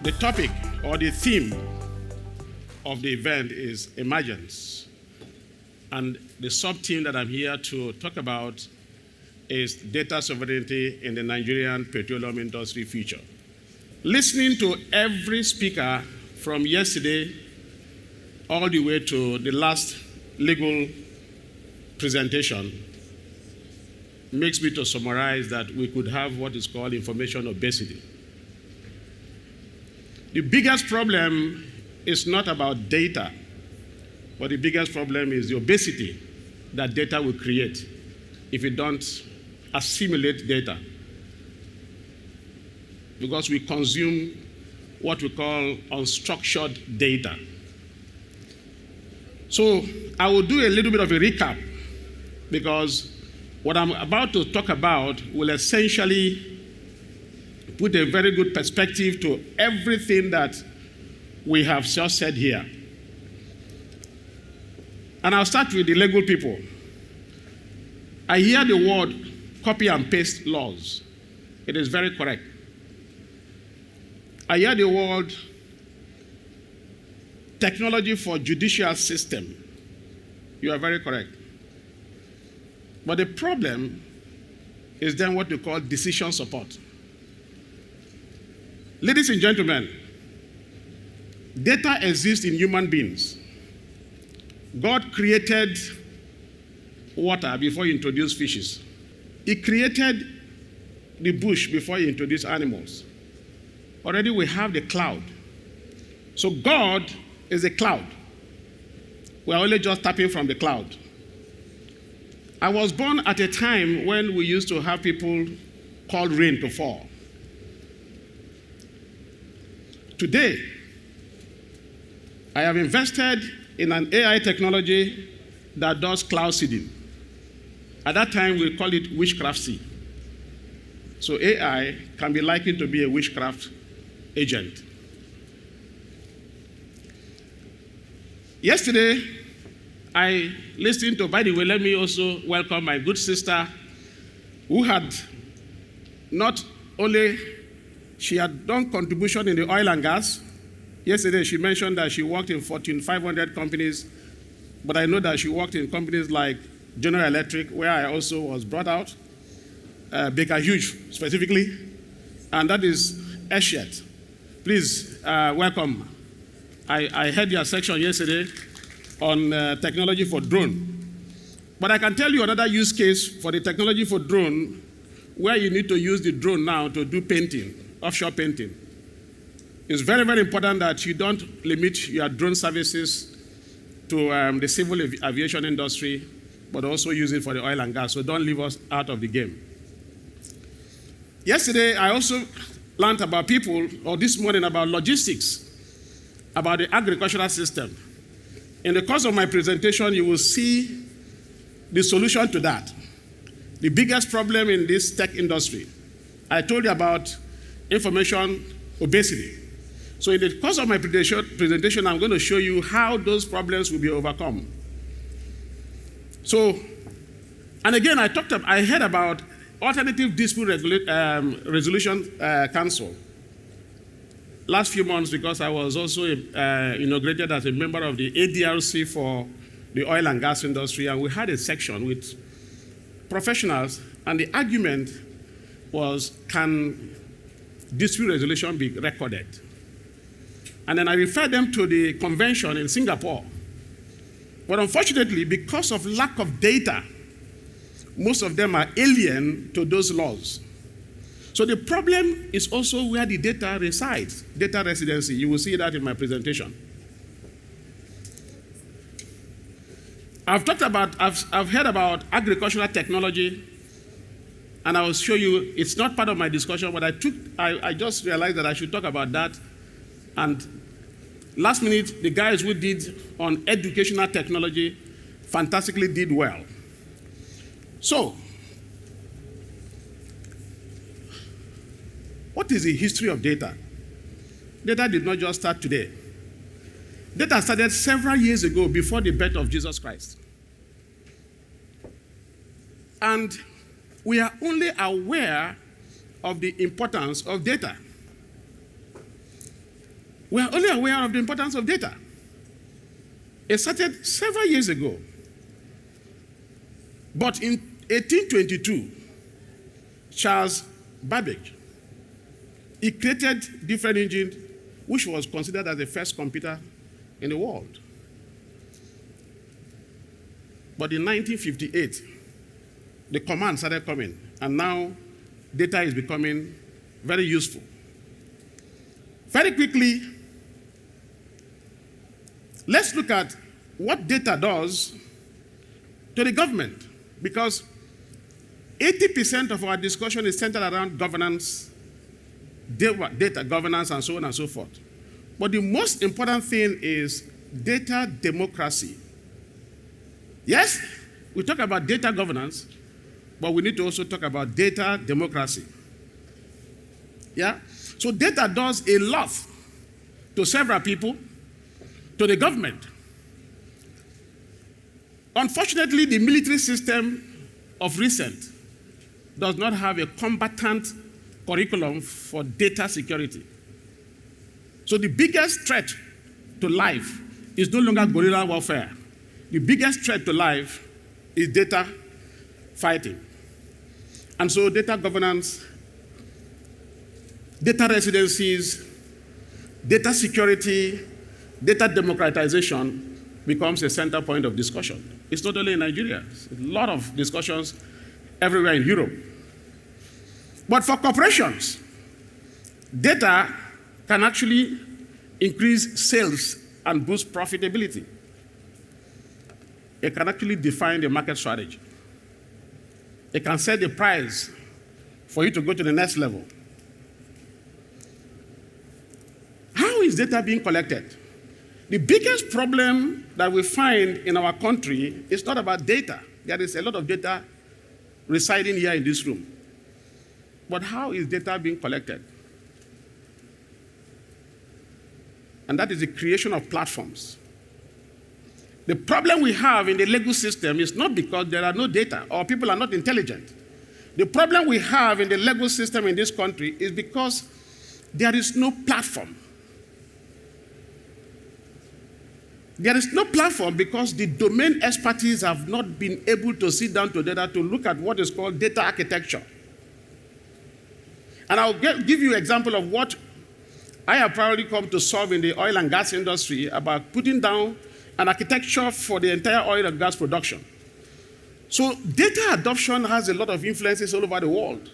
The topic or the theme of the event is emergence. And the sub-theme that I'm here to talk about is data sovereignty in the Nigerian petroleum industry future. Listening to every speaker from yesterday all the way to the last legal presentation makes me to summarize that we could have what is called information obesity. The biggest problem is not about data, but the biggest problem is the obesity that data will create if we don't assimilate data. Because we consume what we call unstructured data. So I will do a little bit of a recap because what I'm about to talk about will essentially put a very good perspective to everything that we have just said here. And I'll start with the legal people. I hear the word copy and paste laws. It is very correct. I hear the word technology for judicial system. You are very correct. But the problem is then what we call decision support. Ladies and gentlemen, data exists in human beings. God created water before he introduced fishes. He created the bush before he introduced animals. Already we have the cloud. So God is a cloud. We are only just tapping from the cloud. I was born at a time when we used to have people call rain to fall. Today, I have invested in an AI technology that does cloud seeding. At that time, we call it witchcraft seed. So AI can be likened to be a witchcraft agent. Yesterday, I listened to, by the way, let me also welcome my good sister who had not only, she had done contribution in the oil and gas. Yesterday, she mentioned that she worked in Fortune 500 companies, but I know that she worked in companies like General Electric, where I also was brought out, Baker Hughes specifically, and that is Eshet. Please welcome. I heard your section yesterday on technology for drone. But I can tell you another use case for the technology for drone where you need to use the drone now to do painting, offshore painting. It's very, very important that you don't limit your drone services to the civil aviation industry, but also use it for the oil and gas. So don't leave us out of the game. Yesterday, I also learned about people, or this morning about logistics, about the agricultural system. In the course of my presentation, you will see the solution to that. The biggest problem in this tech industry, I told you about information obesity. So in the course of my presentation, I'm going to show you how those problems will be overcome. So, and again, I heard about Alternative Dispute Resolution Council last few months because I was also inaugurated as a member of the ADRC for the oil and gas industry, and we had a section with professionals, and the argument was, can dispute resolution be recorded? And then I referred them to the convention in Singapore. But unfortunately, because of lack of data, most of them are alien to those laws. So the problem is also where the data resides, data residency. You will see that in my presentation. I've heard about agricultural technology, and I will show you, it's not part of my discussion, but I just realized that I should talk about that. And last minute, the guys who did on educational technology fantastically did well. So, what is the history of data? Data did not just start today. Data started several years ago before the birth of Jesus Christ. And we are only aware of the importance of data. We are only aware of the importance of data. It started several years ago. But in 1822, Charles Babbage, he created different engine, which was considered as the first computer in the world. But in 1958, the command started coming, and now data is becoming very useful. Very quickly, let's look at what data does to the government, because 80% of our discussion is centered around governance, data governance, and so on and so forth. But the most important thing is data democracy. Yes, we talk about data governance, but we need to also talk about data democracy. Yeah? So data does a lot to several people, to the government. Unfortunately, the military system of recent does not have a combatant curriculum for data security. So the biggest threat to life is no longer guerrilla warfare. The biggest threat to life is data fighting. And so data governance, data residencies, data security, data democratization becomes a center point of discussion. It's not only in Nigeria. It's a lot of discussions everywhere in Europe. But for corporations, data can actually increase sales and boost profitability. It can actually define the market strategy. It can set the price for you to go to the next level. How is data being collected? The biggest problem that we find in our country is not about data. There is a lot of data residing here in this room. But how is data being collected? And that is the creation of platforms. The problem we have in the legal system is not because there are no data or people are not intelligent. The problem we have in the legal system in this country is because there is no platform. There is no platform because the domain expertise have not been able to sit down together to look at what is called data architecture. And I'll give you an example of what I have probably come to solve in the oil and gas industry about putting down an architecture for the entire oil and gas production. So data adoption has a lot of influences all over the world.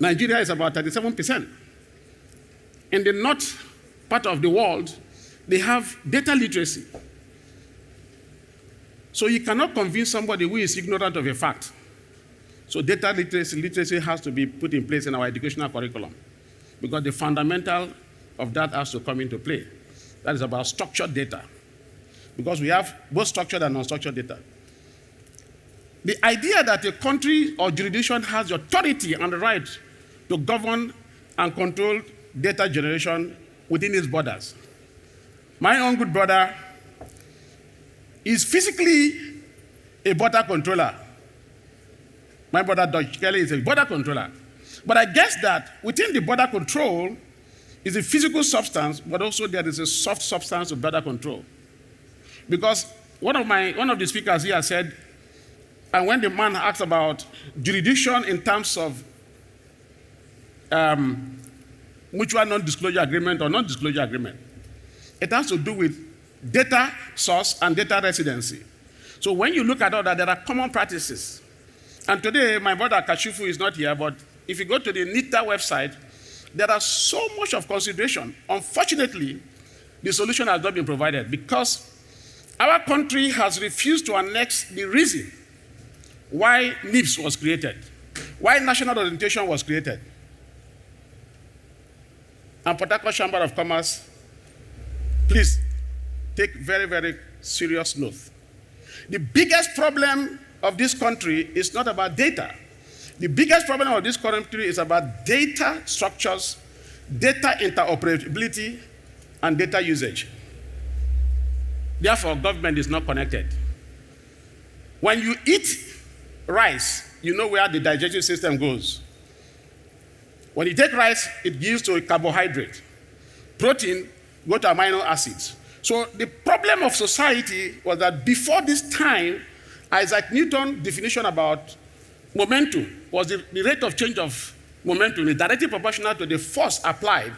Nigeria is about 37%. In the north part of the world, they have data literacy. So you cannot convince somebody who is ignorant of a fact. So data literacy has to be put in place in our educational curriculum, because the fundamental of that has to come into play. That is about structured data, because we have both structured and unstructured data. The idea that a country or jurisdiction has the authority and the right to govern and control data generation within its borders. My own good brother is physically a border controller. My brother, Dutch Kelly, is a border controller. But I guess that within the border control is a physical substance, but also there is a soft substance of border control. Because one of the speakers here said, and when the man asked about jurisdiction in terms of mutual non-disclosure agreement or non-disclosure agreement, it has to do with data source and data residency. So when you look at all that, there are common practices. And today, my brother Kashifu is not here, but if you go to the NITA website, there are so much of consideration. Unfortunately, the solution has not been provided because our country has refused to annex the reason why NIPS was created, why National Orientation was created. And Port Harcourt Chamber of Commerce, please take very, very serious note. The biggest problem of this country is not about data. The biggest problem of this country is about data structures, data interoperability, and data usage. Therefore, government is not connected. When you eat rice, you know where the digestive system goes. When you take rice, it gives to a carbohydrate. Protein go to amino acids. So the problem of society was that before this time, Isaac Newton's definition about momentum was the rate of change of momentum is directly proportional to the force applied.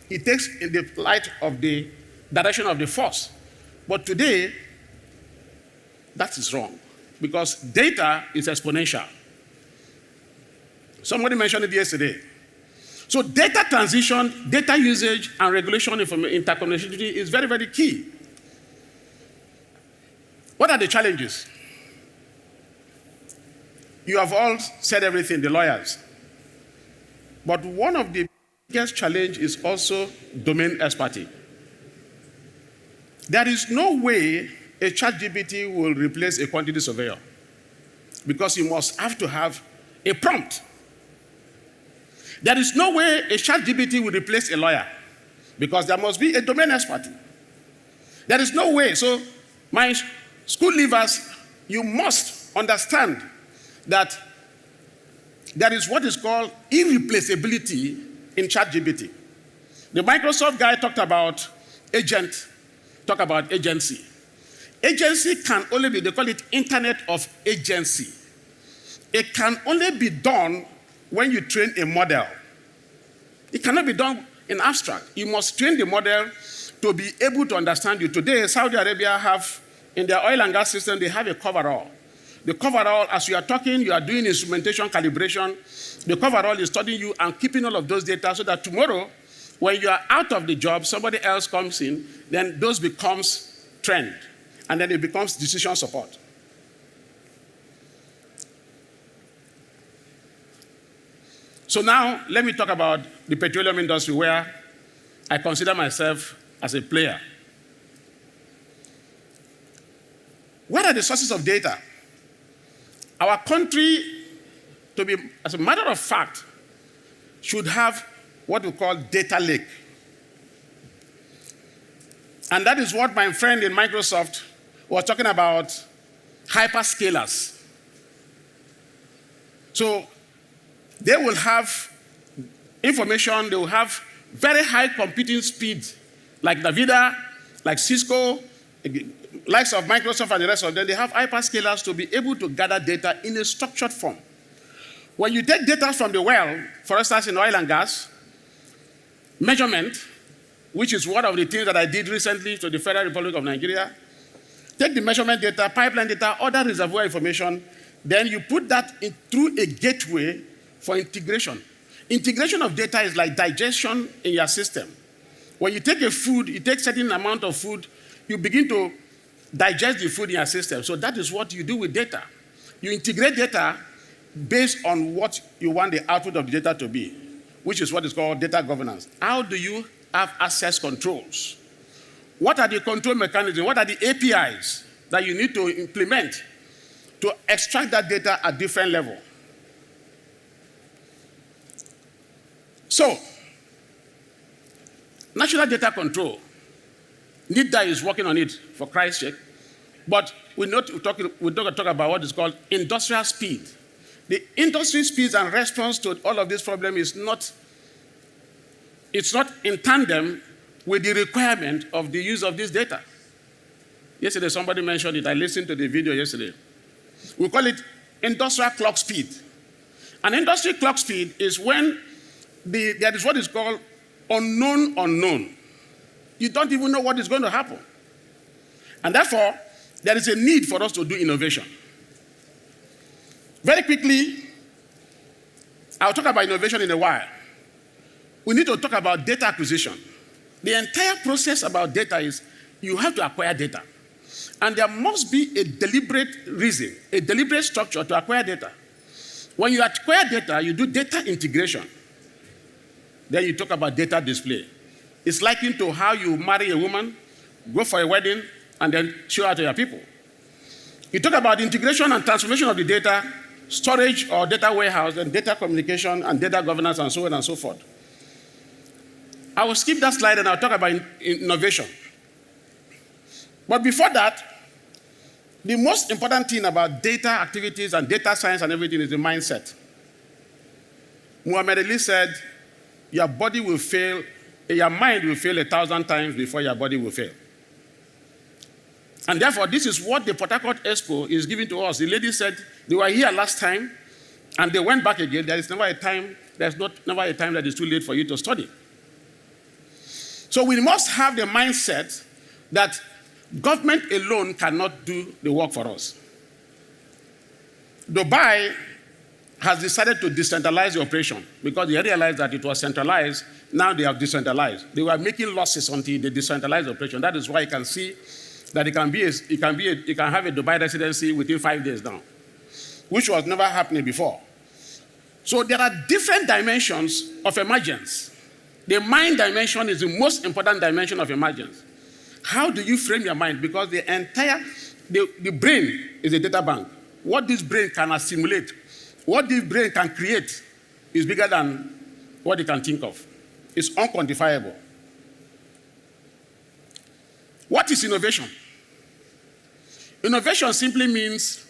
It takes in the light of the direction of the force. But today, that is wrong because data is exponential. Somebody mentioned it yesterday. So data transition, data usage, and regulation interconnectivity is very, very key. What are the challenges? You have all said everything, the lawyers. But one of the biggest challenges is also domain expertise. There is no way a ChatGPT will replace a quantity surveyor because you must have to have a prompt. There is no way a ChatGPT will replace a lawyer because there must be a domain expert. There is no way. So, my school leavers, you must understand that there is what is called irreplaceability in ChatGPT. The Microsoft guy talked about agency. Agency can only be, they call it Internet of Agency. It can only be done when you train a model. It cannot be done in abstract. You must train the model to be able to understand you. Today, Saudi Arabia have, in their oil and gas system, they have a coverall. The coverall, as you are talking, you are doing instrumentation calibration. The coverall is studying you and keeping all of those data so that tomorrow, when you are out of the job, somebody else comes in, then those becomes trend. And then it becomes decision support. So now, let me talk about the petroleum industry where I consider myself as a player. What are the sources of data? Our country, to be, as a matter of fact, should have what we call data lake. And that is what my friend in Microsoft was talking about, hyperscalers. So they will have information, they will have very high computing speed, like Nvidia, like Cisco, likes of Microsoft and the rest of them. They have hyperscalers to be able to gather data in a structured form. When you take data from the well, for instance in oil and gas, measurement, which is one of the things that I did recently to the Federal Republic of Nigeria, take the measurement data, pipeline data, other reservoir information, then you put that in through a gateway for integration. Integration of data is like digestion in your system. When you take a food, you take a certain amount of food, you begin to digest the food in your system. So that is what you do with data. You integrate data based on what you want the output of the data to be, which is what is called data governance. How do you have access controls? What are the control mechanisms? What are the APIs that you need to implement to extract that data at different levels? So, national data control, NIDA is working on it, for Christ's sake, but we're not talking about what is called industrial speed. The industry speed and response to all of this problem is not in tandem with the requirement of the use of this data. Yesterday, somebody mentioned it. I listened to the video yesterday. We call it industrial clock speed. An industry clock speed is when there is what is called unknown. You don't even know what is going to happen. And therefore, there is a need for us to do innovation. Very quickly, I'll talk about innovation in a while. We need to talk about data acquisition. The entire process about data is you have to acquire data. And there must be a deliberate reason, a deliberate structure to acquire data. When you acquire data, you do data integration. Then you talk about data display. It's likened to how you marry a woman, go for a wedding, and then show her to your people. You talk about integration and transformation of the data, storage or data warehouse, and data communication and data governance, and so on and so forth. I will skip that slide and I'll talk about innovation. But before that, the most important thing about data activities and data science and everything is the mindset. Muhammad Ali said, your body will fail your mind will fail 1,000 times before your body will fail. And therefore, this is what the Port Harcourt Expo is giving to us. The lady said they were here last time, and they went back again. There's never a time that is too late for you to study. So we must have the mindset that government alone cannot do the work for us. Dubai has decided to decentralize the operation because they realized that it was centralized. Now they have decentralized. They were making losses until they decentralized the operation. That is why you can see that it can have a Dubai residency within 5 days now, which was never happening before. So there are different dimensions of emergence. The mind dimension is the most important dimension of emergence. How do you frame your mind? Because the brain is a data bank. What this brain can assimilate, what this brain can create is bigger than what it can think of. It's unquantifiable. What is innovation? Innovation simply means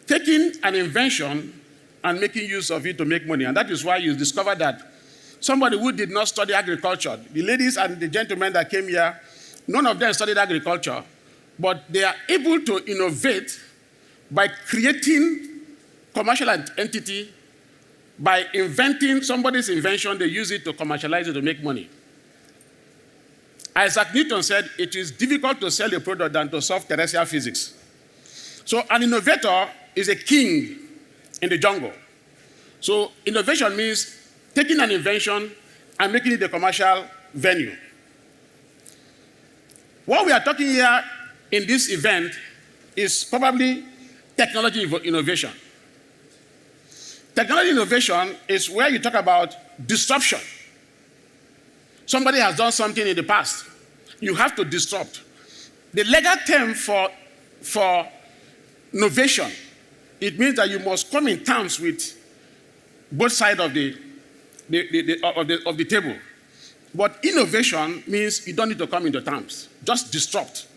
taking an invention and making use of it to make money. And that is why you discover that somebody who did not study agriculture, the ladies and the gentlemen that came here, none of them studied agriculture, but they are able to innovate by creating commercial entity, by inventing somebody's invention, they use it to commercialize it to make money. Isaac Newton said, it is difficult to sell a product than to solve terrestrial physics. So an innovator is a king in the jungle. So innovation means taking an invention and making it a commercial venue. What we are talking here in this event is probably technology innovation. Technology innovation is where you talk about disruption. Somebody has done something in the past. You have to disrupt. The legal term for innovation, it means that you must come in terms with both sides of the table. But innovation means you don't need to come into terms. Just disrupt.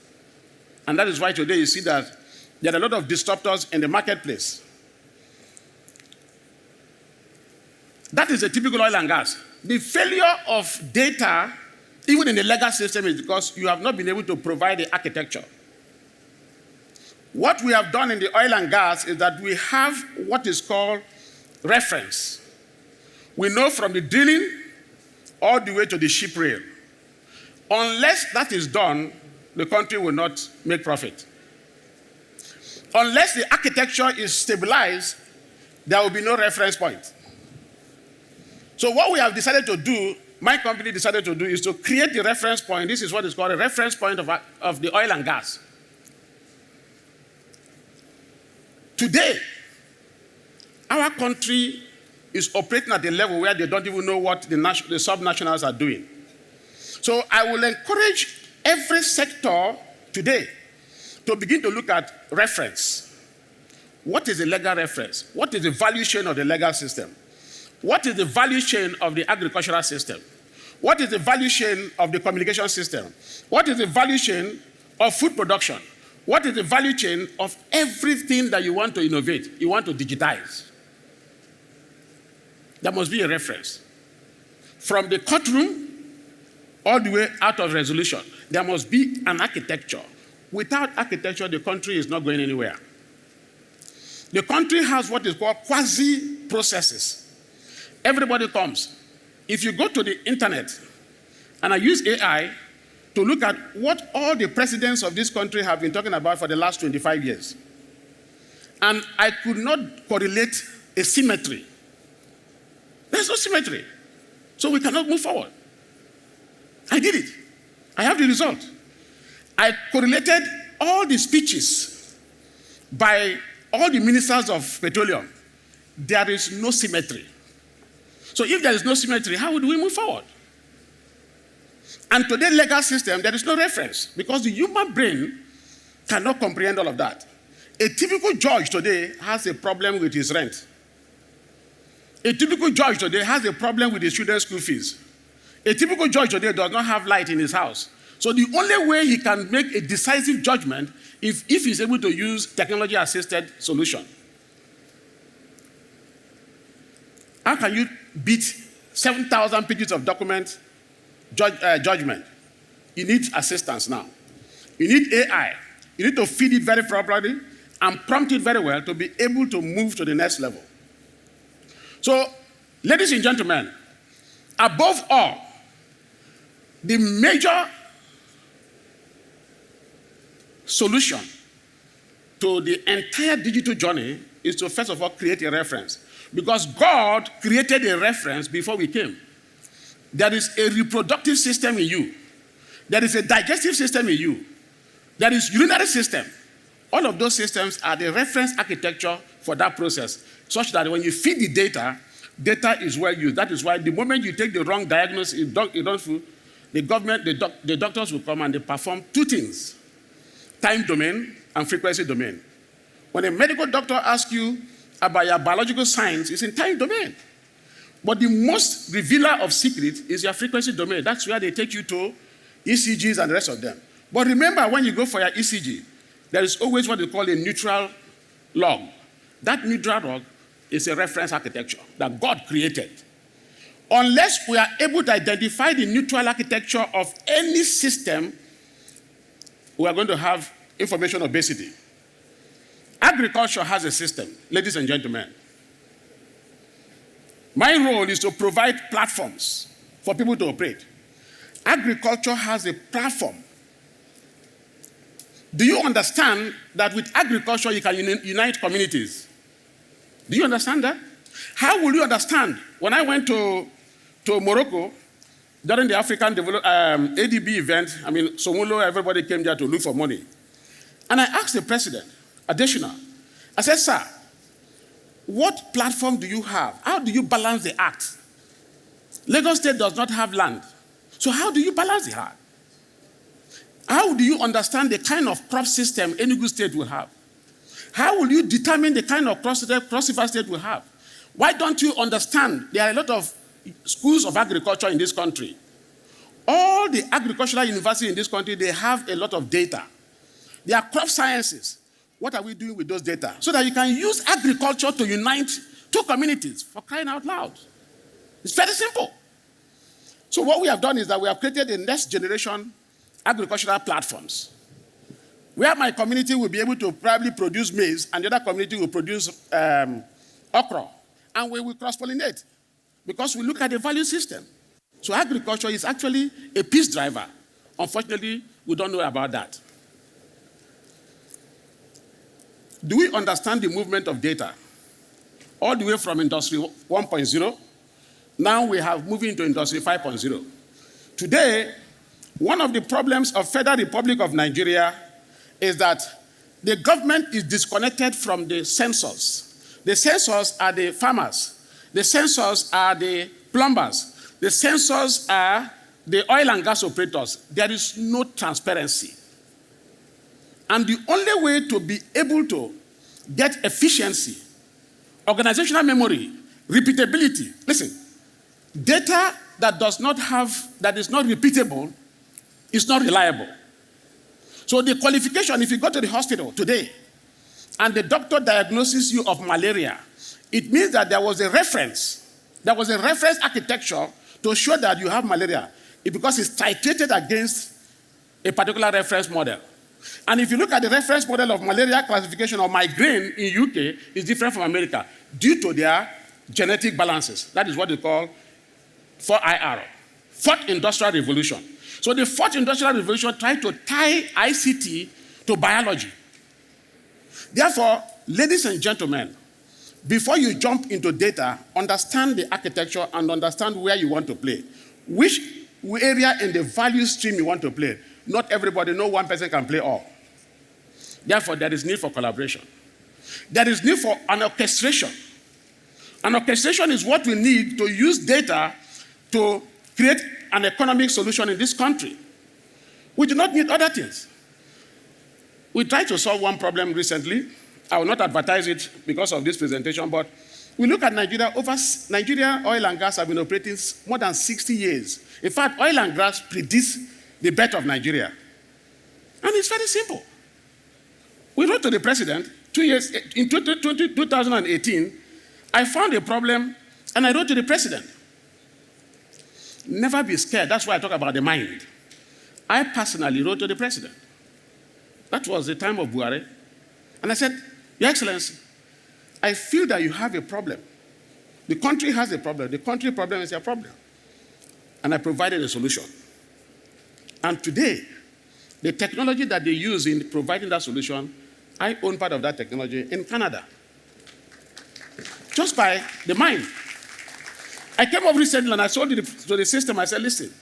And that is why today you see that there are a lot of disruptors in the marketplace. That is a typical oil and gas. The failure of data, even in the legal system, is because you have not been able to provide the architecture. What we have done in the oil and gas is that we have what is called reference. We know from the drilling all the way to the ship rail. Unless that is done, the country will not make profit. Unless the architecture is stabilized, there will be no reference point. So what we have decided to do, my company decided to do, is to create the reference point. This is what is called a reference point of the oil and gas. Today, our country is operating at a level where they don't even know what the subnationals are doing. So I will encourage every sector today to begin to look at reference. What is the legal reference? What is the value chain of the legal system? What is the value chain of the agricultural system? What is the value chain of the communication system? What is the value chain of food production? What is the value chain of everything that you want to innovate, you want to digitize? There must be a reference. From the courtroom all the way out of resolution, there must be an architecture. Without architecture, the country is not going anywhere. The country has what is called quasi-processes. Everybody comes. If you go to the internet, and I use AI to look at what all the presidents of this country have been talking about for the last 25 years, and I could not correlate a symmetry. There's no symmetry. So we cannot move forward. I did it. I have the result. I correlated all the speeches by all the ministers of petroleum. There is no symmetry. So if there is no symmetry, how would we move forward? And today's legal system, there is no reference because the human brain cannot comprehend all of that. A typical judge today has a problem with his rent. A typical judge today has a problem with his children's school fees. A typical judge today does not have light in his house. So the only way he can make a decisive judgment is if he's able to use technology-assisted solution. How can you beat 7,000 pages of documents judgment. You need assistance now. You need AI. You need to feed it very properly and prompt it very well to be able to move to the next level. So, ladies and gentlemen, above all, the major solution to the entire digital journey is to, first of all, create a reference. Because God created a reference before we came. There is a reproductive system in you. There is a digestive system in you. There is urinary system. All of those systems are the reference architecture for that process, such that when you feed the data, data is well used. That is why the moment you take the wrong diagnosis, the government, the doctors will come and they perform two things: time domain and frequency domain. When a medical doctor asks you about your biological science, it's in time domain. But the most revealer of secret is your frequency domain. That's where they take you to ECGs and the rest of them. But remember, when you go for your ECG, there is always what they call a neutral log. That neutral log is a reference architecture that God created. Unless we are able to identify the neutral architecture of any system, we are going to have information obesity. Agriculture has a system, ladies and gentlemen. My role is to provide platforms for people to operate. Agriculture has a platform. Do you understand that with agriculture you can unite communities? Do you understand that? How will you understand? When I went to Morocco during the African ADB event, Somulo, everybody came there to look for money. And I asked the president, additional, I said, sir, what platform do you have? How do you balance the act? Lagos State does not have land. So how do you balance the act? How do you understand the kind of crop system Enugu State will have? How will you determine the kind of Cross River State will have? Why don't you understand there are a lot of schools of agriculture in this country? All the agricultural universities in this country, they have a lot of data. They are crop sciences. What are we doing with those data? So that you can use agriculture to unite two communities, for crying out loud. It's very simple. So what we have done is that we have created a next generation agricultural platforms, where my community will be able to probably produce maize and the other community will produce okra. And we will cross-pollinate because we look at the value system. So agriculture is actually a peace driver. Unfortunately, we don't know about that. Do we understand the movement of data? All the way from Industry 1.0, now we have moving into Industry 5.0. Today, one of the problems of Federal Republic of Nigeria is that the government is disconnected from the censors. The censors are the farmers. The censors are the plumbers. The censors are the oil and gas operators. There is no transparency. And the only way to be able to get efficiency, organizational memory, repeatability, listen, data that is not repeatable is not reliable. So the qualification, if you go to the hospital today and the doctor diagnoses you of malaria, it means that there was a reference architecture to show that you have malaria, because it's titrated against a particular reference model. And if you look at the reference model of malaria classification or migraine in UK, it's different from America due to their genetic balances. That is what they call 4IR, Fourth Industrial Revolution. So the Fourth Industrial Revolution tried to tie ICT to biology. Therefore, ladies and gentlemen, before you jump into data, understand the architecture and understand where you want to play. Which area in the value stream you want to play. Not everybody, no one person can play all. Therefore, there is need for collaboration. There is need for an orchestration. An orchestration is what we need to use data to create an economic solution in this country. We do not need other things. We tried to solve one problem recently. I will not advertise it because of this presentation, but we look at Nigeria. Nigeria oil and gas have been operating more than 60 years. In fact, oil and gas predicts the birth of Nigeria. And it's very simple. We wrote to the president 2 years, in 2018, I found a problem and I wrote to the president. Never be scared. That's why I talk about the mind. I personally wrote to the president. That was the time of Buhari. And I said, Your Excellency, I feel that you have a problem. The country has a problem. The country problem is your problem. And I provided a solution. And today, the technology that they use in providing that solution, I own part of that technology in Canada. Just by the mind. I came up recently and I told to the system, I said, listen,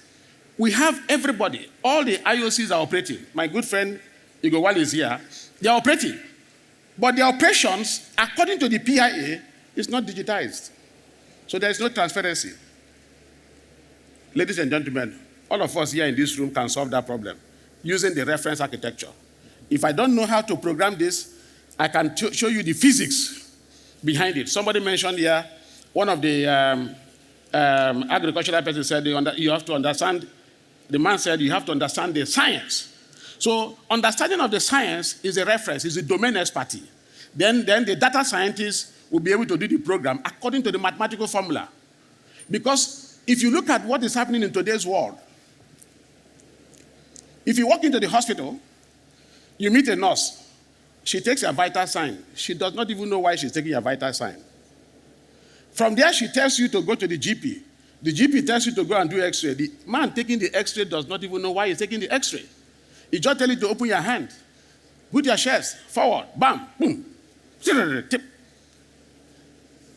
we have everybody, all the IOCs are operating. My good friend Igowal is here. They are operating. But the operations, according to the PIA, is not digitized. So there is no transparency. Ladies and gentlemen, all of us here in this room can solve that problem using the reference architecture. If I don't know how to program this, I can show you the physics behind it. Somebody mentioned here, one of the agricultural person said, you have to understand, the man said, you have to understand the science. So understanding of the science is a reference, is a domain expertise. Then the data scientists will be able to do the program according to the mathematical formula. Because if you look at what is happening in today's world, if you walk into the hospital, you meet a nurse. She takes a vital sign. She does not even know why she's taking a vital sign. From there, she tells you to go to the GP. The GP tells you to go and do X-ray. The man taking the X-ray does not even know why he's taking the X-ray. He just tells you to open your hand, put your chest forward, bam, boom, tip.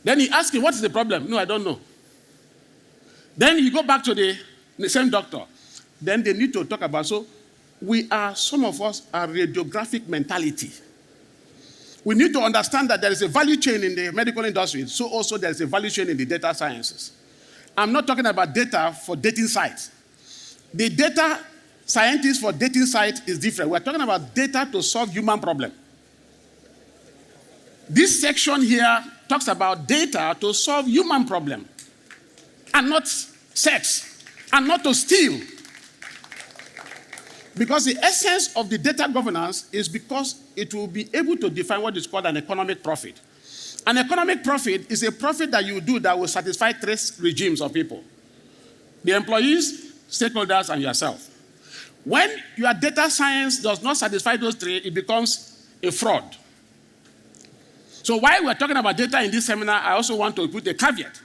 Then he asks you, what is the problem? No, I don't know. Then you go back to the same doctor. Then they need to talk about, so some of us are radiographic mentality. We need to understand that there is a value chain in the medical industry, so also there is a value chain in the data sciences. I'm not talking about data for dating sites. The data scientist for dating site is different. We're talking about data to solve human problem. This section here talks about data to solve human problem, and not sex, and not to steal. Because the essence of the data governance is because it will be able to define what is called an economic profit. An economic profit is a profit that you do that will satisfy three regimes of people: the employees, stakeholders, and yourself. When your data science does not satisfy those three, it becomes a fraud. So while we're talking about data in this seminar, I also want to put a caveat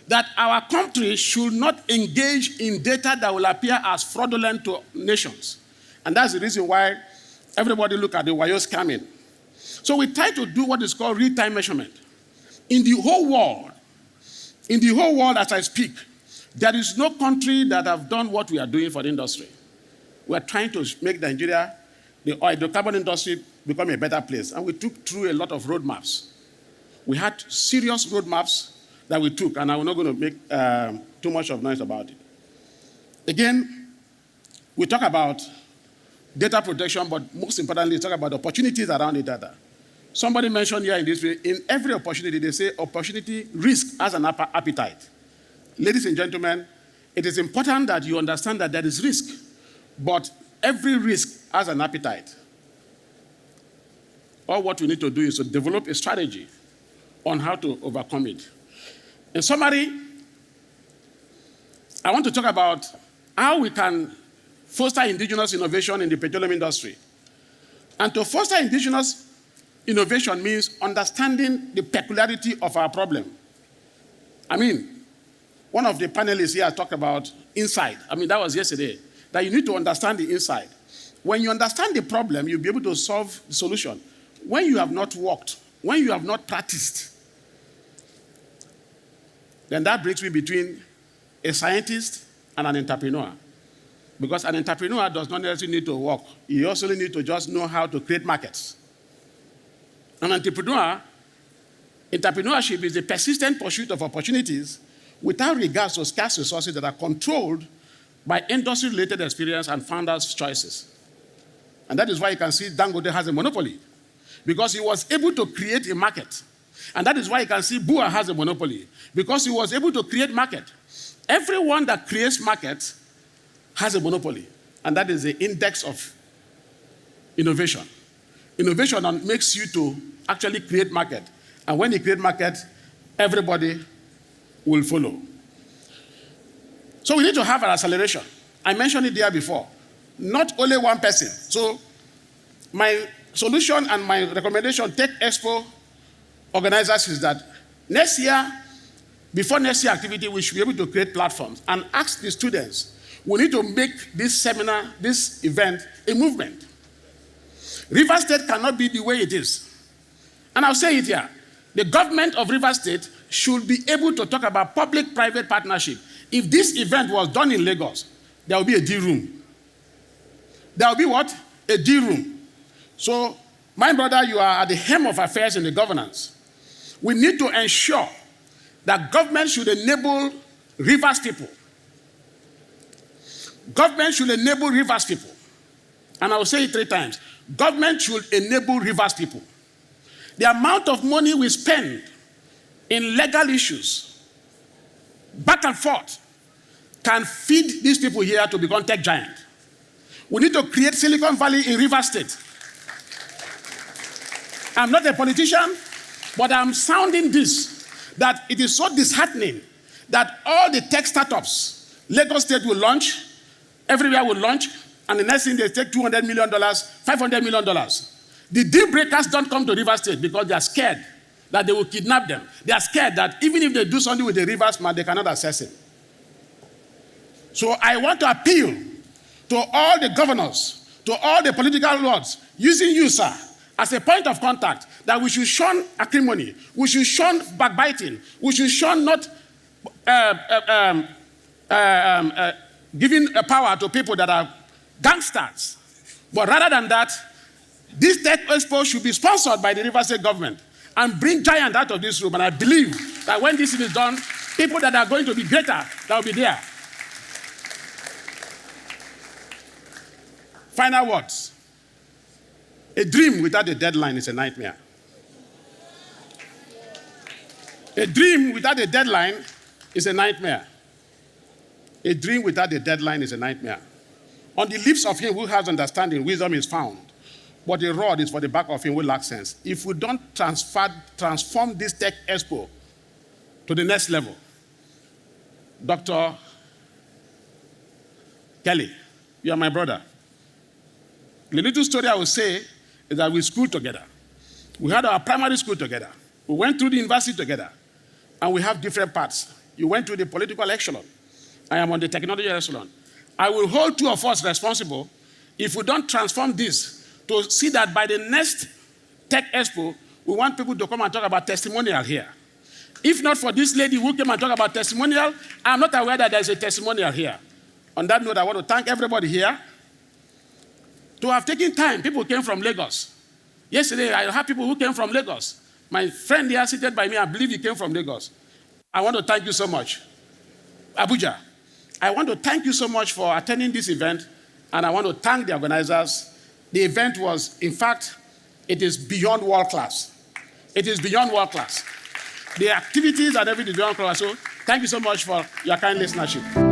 that our country should not engage in data that will appear as fraudulent to nations. And that's the reason why everybody look at the Wayo scamming. So we try to do what is called real-time measurement. In the whole world as I speak, there is no country that have done what we are doing for the industry. We are trying to make Nigeria, the hydrocarbon industry, become a better place. And we took through a lot of roadmaps. We had serious roadmaps that we took, and I'm not going to make too much of noise about it. Again, we talk about data protection, but most importantly, talk about opportunities around the data. Somebody mentioned here in this way, in every opportunity, they say opportunity, risk has an appetite. Ladies and gentlemen, it is important that you understand that there is risk, but every risk has an appetite. All what we need to do is to develop a strategy on how to overcome it. In summary, I want to talk about how we can foster indigenous innovation in the petroleum industry. And to foster indigenous innovation means understanding the peculiarity of our problem. I mean, one of the panelists here talked about insight. I mean, that was yesterday, that you need to understand the inside. When you understand the problem, you'll be able to solve the solution. When you have not worked, when you have not practiced, then that brings me between a scientist and an entrepreneur. Because an entrepreneur does not necessarily need to work. He also needs to just know how to create markets. An entrepreneur, entrepreneurship is the persistent pursuit of opportunities without regards to scarce resources that are controlled by industry-related experience and founders' choices. And that is why you can see Dangote has a monopoly, because he was able to create a market. And that is why you can see Bua has a monopoly, because he was able to create market. Everyone that creates market has a monopoly, and that is the index of innovation. Innovation makes you to actually create market, and when you create market, everybody will follow. So we need to have an acceleration. I mentioned it there before. Not only one person. So my solution and my recommendation, Tech Expo organizers, is that next year, before next year activity, we should be able to create platforms and ask the students, we need to make this seminar, this event, a movement. Rivers State cannot be the way it is. And I'll say it here. The government of Rivers State should be able to talk about public-private partnership. If this event was done in Lagos, there will be a D room. There will be what? A D room. So, my brother, you are at the helm of affairs in the governance. We need to ensure that government should enable Rivers people. Government should enable Rivers people. And I will say it 3 times. Government should enable Rivers people. The amount of money we spend in legal issues, back and forth, can feed these people here to become tech giant. We need to create Silicon Valley in Rivers State. I'm not a politician, but I'm sounding this, that it is so disheartening that all the tech startups, Lagos State will launch, everywhere will launch, and the next thing they take $200 million, $500 million. The deal breakers don't come to Rivers State because they are scared that they will kidnap them. They are scared that even if they do something with the Rivers man, they cannot access him. So I want to appeal to all the governors, to all the political lords, using you, sir, as a point of contact, that we should shun acrimony, we should shun backbiting, we should shun not giving power to people that are gangsters. But rather than that, this Tech Expo should be sponsored by the Rivers State government and bring giants out of this room. And I believe that when this is done, people that are going to be greater, that will be there. Final words. A dream without a deadline is a nightmare. A dream without a deadline is a nightmare. A dream without a deadline is a nightmare. On the lips of him who has understanding, wisdom is found. But a rod is for the back of him who lacks sense. If we don't transform this Tech Expo to the next level, Dr. Kelly, you are my brother. The little story I will say is that we schooled together. We had our primary school together. We went through the university together. And we have different paths. You went through the political echelon. I am on the technology echelon. I will hold 2 of us responsible if we don't transform this to see that by the next Tech Expo, we want people to come and talk about testimonial here. If not for this lady who came and talked about testimonial, I'm not aware that there's a testimonial here. On that note, I want to thank everybody here to have taken time. People came from Lagos. Yesterday, I had people who came from Lagos. My friend here seated by me, I believe he came from Lagos. I want to thank you so much. Abuja, I want to thank you so much for attending this event, and I want to thank the organizers. The event was, in fact, it is beyond world class. It is beyond world class. The activities and everything is beyond world class. So thank you so much for your kind listenership.